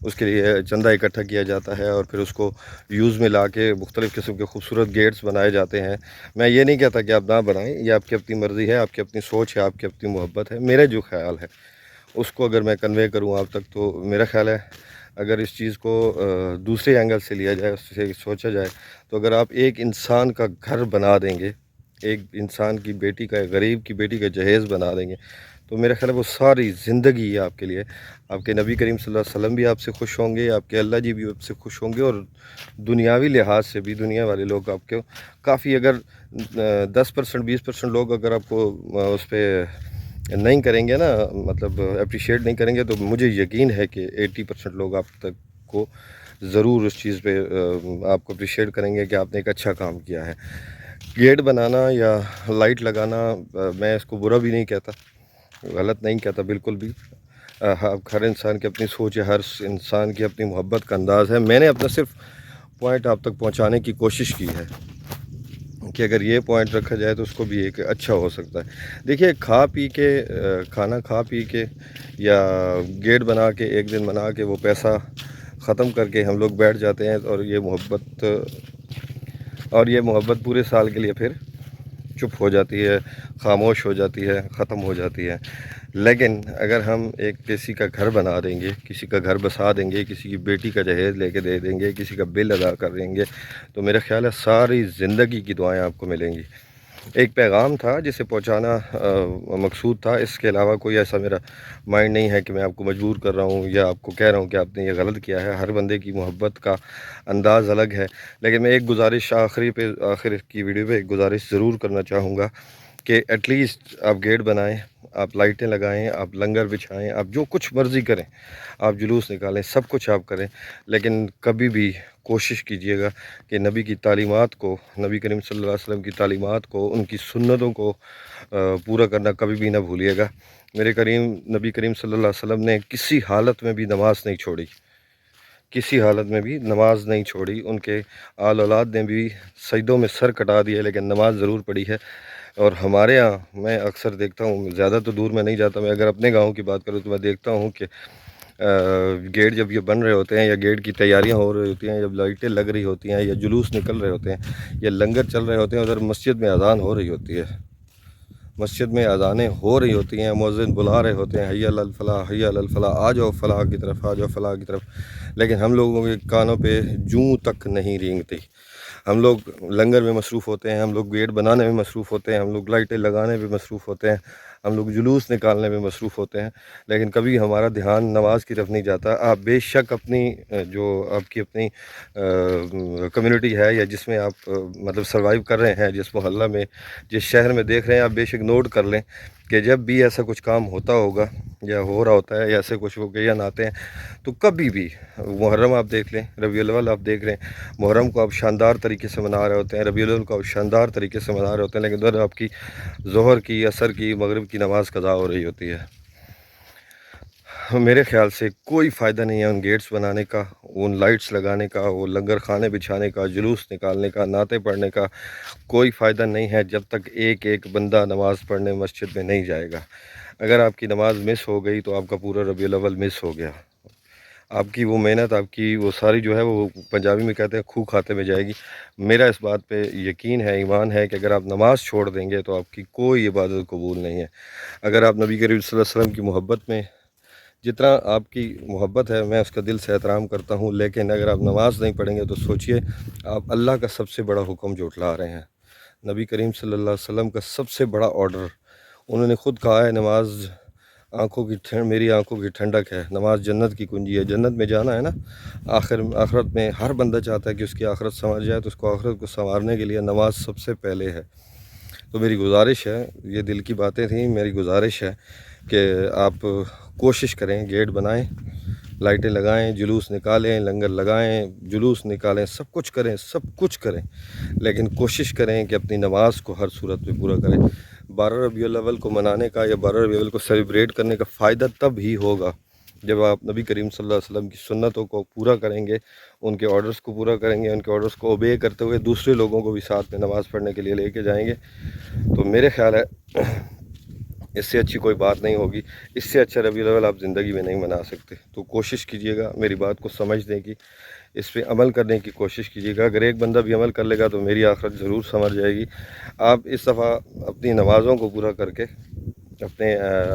اس کے لیے چندہ اکٹھا کیا جاتا ہے اور پھر اس کو یوز میں لا کے مختلف قسم کے خوبصورت گیٹس بنائے جاتے ہیں۔ میں یہ نہیں کہتا کہ آپ نہ بنائیں، یہ آپ کی اپنی مرضی ہے، آپ کی اپنی سوچ ہے، آپ کی اپنی محبت ہے۔ میرا جو خیال ہے اس کو اگر میں کنوے کروں آپ تک، تو میرا خیال ہے اگر اس چیز کو دوسرے اینگل سے لیا جائے، اس سے سوچا جائے، تو اگر آپ ایک انسان کا گھر بنا دیں گے، ایک انسان کی بیٹی کا، غریب کی بیٹی کا جہیز بنا دیں گے، تو میرا خیال ہے وہ ساری زندگی ہے آپ کے لیے۔ آپ کے نبی کریم صلی اللہ علیہ وسلم بھی آپ سے خوش ہوں گے، آپ کے اللہ جی بھی آپ سے خوش ہوں گے، اور دنیاوی لحاظ سے بھی دنیا والے لوگ آپ کے کافی، اگر 10% 20% لوگ اگر آپ کو اس پہ نہیں کریں گے نا، مطلب اپریشیٹ نہیں کریں گے، تو مجھے یقین ہے کہ 80% لوگ آپ تک کو ضرور اس چیز پہ آپ کو اپریشیٹ کریں گے کہ آپ نے ایک اچھا کام کیا ہے۔ گیٹ بنانا یا لائٹ لگانا، میں اس کو برا بھی نہیں کہتا، غلط نہیں کہتا بالکل بھی۔ ہر انسان کی اپنی سوچ ہے، ہر انسان کی اپنی محبت کا انداز ہے۔ میں نے اپنا صرف پوائنٹ آپ تک پہنچانے کی کوشش کی ہے کہ اگر یہ پوائنٹ رکھا جائے تو اس کو بھی ایک اچھا ہو سکتا ہے۔ دیکھیے، کھانا کھا پی کے یا گیٹ بنا کے ایک دن بنا کے وہ پیسہ ختم کر کے ہم لوگ بیٹھ جاتے ہیں، اور یہ محبت پورے سال کے لیے پھر چپ ہو جاتی ہے، خاموش ہو جاتی ہے، ختم ہو جاتی ہے۔ لیکن اگر ہم ایک کسی کا گھر بنا دیں گے، کسی کا گھر بسا دیں گے، کسی کی بیٹی کا جہیز لے کے دے دیں گے، کسی کا بل ادا کر دیں گے، تو میرا خیال ہے ساری زندگی کی دعائیں آپ کو ملیں گی۔ ایک پیغام تھا جسے پہنچانا مقصود تھا، اس کے علاوہ کوئی ایسا میرا مائنڈ نہیں ہے کہ میں آپ کو مجبور کر رہا ہوں یا آپ کو کہہ رہا ہوں کہ آپ نے یہ غلط کیا ہے۔ ہر بندے کی محبت کا انداز الگ ہے، لیکن میں ایک گزارش آخر کی ویڈیو پہ ایک گزارش ضرور کرنا چاہوں گا کہ ایٹ لیسٹ آپ گیٹ بنائیں، آپ لائٹیں لگائیں، آپ لنگر بچھائیں، آپ جو کچھ مرضی کریں، آپ جلوس نکالیں، سب کچھ آپ کریں، لیکن کبھی بھی کوشش کیجئے گا کہ نبی کی تعلیمات کو، نبی کریم صلی اللہ علیہ وسلم کی تعلیمات کو، ان کی سنتوں کو پورا کرنا کبھی بھی نہ بھولیے گا۔ نبی کریم صلی اللہ علیہ وسلم نے کسی حالت میں بھی نماز نہیں چھوڑی، کسی حالت میں بھی نماز نہیں چھوڑی۔ ان کے آل اولاد نے بھی سجدوں میں سر کٹا دیا، لیکن نماز ضرور پڑھی ہے۔ اور ہمارے ہاں میں اکثر دیکھتا ہوں، زیادہ تو دور میں نہیں جاتا، میں اگر اپنے گاؤں کی بات کروں تو میں دیکھتا ہوں کہ گیٹ جب یہ بن رہے ہوتے ہیں یا گیٹ کی تیاریاں ہو رہی ہوتی ہیں، جب لائٹیں لگ رہی ہوتی ہیں یا جلوس نکل رہے ہوتے ہیں یا لنگر چل رہے ہوتے ہیں، ادھر مسجد میں اذان ہو رہی ہوتی ہے، مسجد میں اذانیں ہو رہی ہوتی ہیں، مؤذن بلا رہے ہوتے ہیں، حی علی الفلاح، حی علی الفلاح، آ جاؤ فلاح کی طرف، آ جاؤ فلاح کی طرف، لیکن ہم لوگوں کے کانوں پہ جوں تک نہیں رینگتی۔ ہم لوگ لنگر میں مصروف ہوتے ہیں، ہم لوگ گیٹ بنانے میں مصروف ہوتے ہیں، ہم لوگ لائٹیں لگانے میں مصروف ہوتے ہیں، ہم لوگ جلوس نکالنے میں مصروف ہوتے ہیں، لیکن کبھی ہمارا دھیان نماز کی طرف نہیں جاتا۔ آپ بے شک اپنی جو آپ کی اپنی کمیونٹی ہے یا جس میں آپ مطلب سروائیو کر رہے ہیں، جس محلہ میں، جس شہر میں دیکھ رہے ہیں، آپ بے شک نوٹ کر لیں کہ جب بھی ایسا کچھ کام ہوتا ہوگا یا ہو رہا ہوتا ہے یا ایسے کچھ اوکیزن آتے ہیں، تو کبھی بھی محرم آپ دیکھ لیں، ربیع الاول آپ دیکھ رہے ہیں، محرم کو آپ شاندار طریقے سے منا رہے ہوتے ہیں، ربیع الاول کو آپ شاندار طریقے سے منا رہے ہوتے ہیں، لیکن ادھر آپ کی ظہر کی، عصر کی، مغرب کی نماز قضا ہو رہی ہوتی ہے۔ میرے خیال سے کوئی فائدہ نہیں ہے ان گیٹس بنانے کا، ان لائٹس لگانے کا، وہ لنگر خانے بچھانے کا، جلوس نکالنے کا، نعتیں پڑھنے کا کوئی فائدہ نہیں ہے جب تک ایک ایک بندہ نماز پڑھنے مسجد میں نہیں جائے گا۔ اگر آپ کی نماز مس ہو گئی تو آپ کا پورا ربیع الاول مس ہو گیا، آپ کی وہ محنت، آپ کی وہ ساری جو ہے، وہ پنجابی میں کہتے ہیں کھو کھاتے میں جائے گی۔ میرا اس بات پہ یقین ہے، ایمان ہے کہ اگر آپ نماز چھوڑ دیں گے تو آپ کی کوئی عبادت قبول نہیں ہے۔ اگر آپ نبی کریم صلی اللہ علیہ وسلم کی محبت میں، جتنا آپ کی محبت ہے میں اس کا دل سے احترام کرتا ہوں، لیکن اگر آپ نماز نہیں پڑھیں گے تو سوچئے آپ اللہ کا سب سے بڑا حکم جھٹلا رہے ہیں۔ نبی کریم صلی اللہ علیہ وسلم کا سب سے بڑا آرڈر، انہوں نے خود کہا ہے، نماز میری آنکھوں کی ٹھنڈک ہے، نماز جنت کی کنجی ہے۔ جنت میں جانا ہے نا، آخرت میں ہر بندہ چاہتا ہے کہ اس کی آخرت سنور جائے، تو اس کو آخرت کو سنوارنے کے لیے نماز سب سے پہلے ہے۔ تو میری گزارش ہے، یہ دل کی باتیں تھیں، میری گزارش ہے کہ آپ کوشش کریں، گیٹ بنائیں، لائٹیں لگائیں، جلوس نکالیں، لنگر لگائیں، جلوس نکالیں، سب کچھ کریں، لیکن کوشش کریں کہ اپنی نماز کو ہر صورت میں پورا کریں۔ 12 ربیع الاول کو منانے کا یا 12 ربیع الاول کو سیلیبریٹ کرنے کا فائدہ تب ہی ہوگا جب آپ نبی کریم صلی اللہ علیہ وسلم کی سنتوں کو پورا کریں گے، ان کے آرڈرز کو پورا کریں گے، ان کے آرڈرز کو اوبے کرتے ہوئے دوسرے لوگوں کو بھی ساتھ میں نماز پڑھنے کے لیے لے کے جائیں گے۔ تو میرے خیال ہے اس سے اچھی کوئی بات نہیں ہوگی، اس سے اچھا ربیع الاول آپ زندگی میں نہیں منا سکتے۔ تو کوشش کیجئے گا میری بات کو سمجھنے کی، اس پہ عمل کرنے کی کوشش کیجئے گا۔ اگر ایک بندہ بھی عمل کر لے گا تو میری آخرت ضرور سنور جائے گی۔ آپ اس دفعہ اپنی نمازوں کو پورا کر کے، اپنے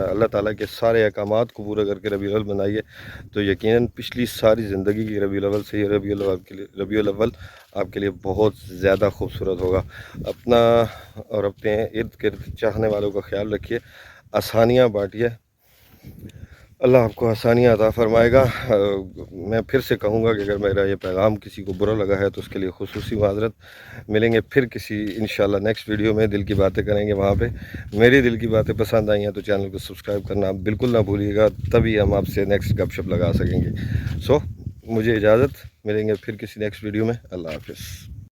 اللہ تعالیٰ کے سارے احکامات کو پورا کر کے ربیع الاول بنائیے، تو یقیناً پچھلی ساری زندگی کی ربیع الاول سے یہ ربیع الاول آپ کے لیے بہت زیادہ خوبصورت ہوگا۔ اپنا اور اپنے ارد گرد چاہنے والوں کا خیال رکھیے، آسانیاں بانٹیے، اللہ آپ کو آسانیاں عطا فرمائے گا۔ میں پھر سے کہوں گا کہ اگر میرا یہ پیغام کسی کو برا لگا ہے تو اس کے لیے خصوصی معذرت۔ ملیں گے پھر کسی انشاءاللہ نیکسٹ ویڈیو میں، دل کی باتیں کریں گے وہاں پہ۔ میری دل کی باتیں پسند آئی ہیں تو چینل کو سبسکرائب کرنا بالکل نہ بھولیے گا، تبھی ہم آپ سے نیکسٹ گپ شپ لگا سکیں گے۔ مجھے اجازت، ملیں گے پھر کسی نیکسٹ ویڈیو میں۔ اللہ حافظ۔